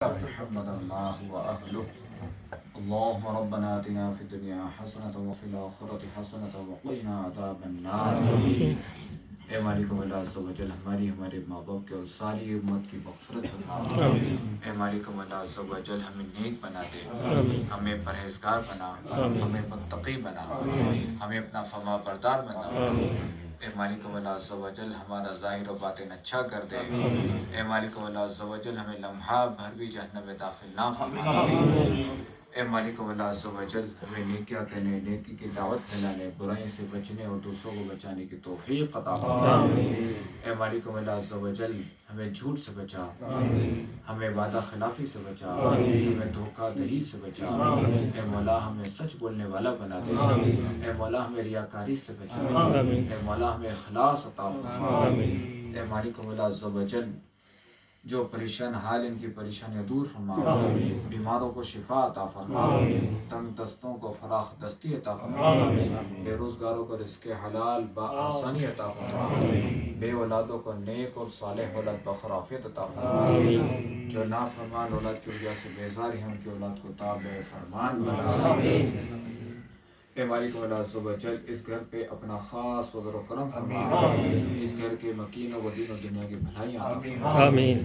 محمدا ما هو أهله. اللهم ربنا آتنا في الدنيا حسنة وفي الآخرة حسنة وقنا عذاب النار. اے مالک مولا عز و جل ہمارے ماں باپ کے اور ساری امت کی مغفرت فرما. اے مالک مولا عز و جل ہمیں نیک بنا دے، ہمیں پرہیزگار بنا، ہمیں متقی بنا، ہمیں اپنا فرما بردار بنا. اے مالک مولا عز و جل ہمارا ظاہر و باطن اچھا کر دے. اے مالک مولا عز و جل ہمیں لمحہ بھر بھی جہنم میں داخل نہ فرما. اے مالک مولا عز و جل ہمیں نیکیاں کہنے، نیکی کی دعوت پھیلانے، برائیوں سے بچنے اور دوسروں کو بچانے کی توفیق عطا فرما. اے مالک مولا عز و جل ہمیں جھوٹ سے بچا، ہمیں وعدہ خلافی سے بچا، ہمیں دھوکہ دہی سے بچا. اے مولا ہمیں سچ بولنے والا بنا دے. اے مولا ہمیں ریاکاری سے بچا. اے مولا ہمیں اخلاص عطا فرما. اے مالک مولا عز و جل جو پریشان حال ان کی پریشانیاں دور فرما، بیماروں کو شفا عطا فرما، تنگ دستوں کو فراخ دستی عطا فرما، بے روزگاروں کو رزق حلال بآسانی عطا فرما، بے اولادوں کو نیک اور صالح اولاد بخرافیت عطا فرما. جو نافرمان اولاد کی وجہ سے بیزار ہیں ان کی اولاد کو تابع فرمان بنا. اے مالک مولا عز و جل اس گھر پہ اپنا خاص فضل و کرم فرما. اس گھر کے مکینوں کو دین و دنیا کی بھلائیاں عطا فرما.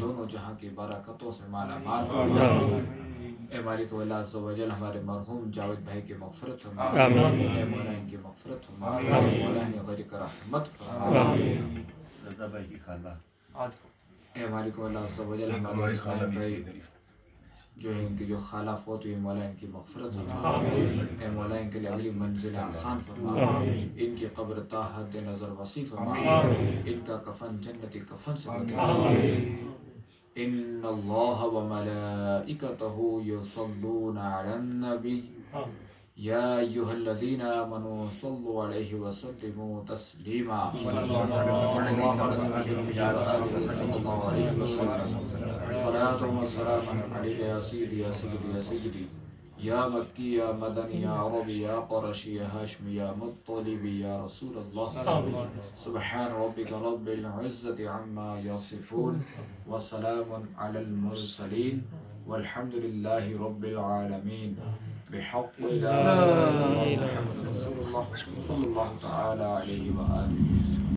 دونوں جہاں کی برکتوں سے مالا مال فرما. اے مالک مولا عز و جل ہمارے مرحوم جاوید بھائی کی مغفرت فرما. اے مولا ان کی مغفرت فرما. اے مولا ان غیر کا رحمت فرما. رضا بھائی کی خالہ اے مالک مولا عز و جل ہمارے اسلام بھائی جو ہے ان کی جو خالہ فوت ہوئی، مولا ان کی مغفرت فرما. اے مولا ان کے لیے اگلی منزل آسان فرما. ان کی قبر تا حد نظر وسیع فرما. ان کا کفن جنتی کفن سے بتا. ان اللہ وملائکتہ یصلون علی النبی یا ایھا الذین آمنوا صلوا علیہ وسلموا تسلیما. صلی اللہ علیہ وسلم. صلاۃ و سلام علیک یا سیدی یا سیدی یا سیدی یا مکی یا مدنی یا عربی یا قرشی یا ہاشمی یا مطلبی یا رسول اللہ. سبحان ربک رب العزت عما یصفون وسلام علی المرسلین والحمد للہ رب العالمین. بحق لا إله إلا محمد رسول الله صلى الله تعالى عليه وآله وسلم.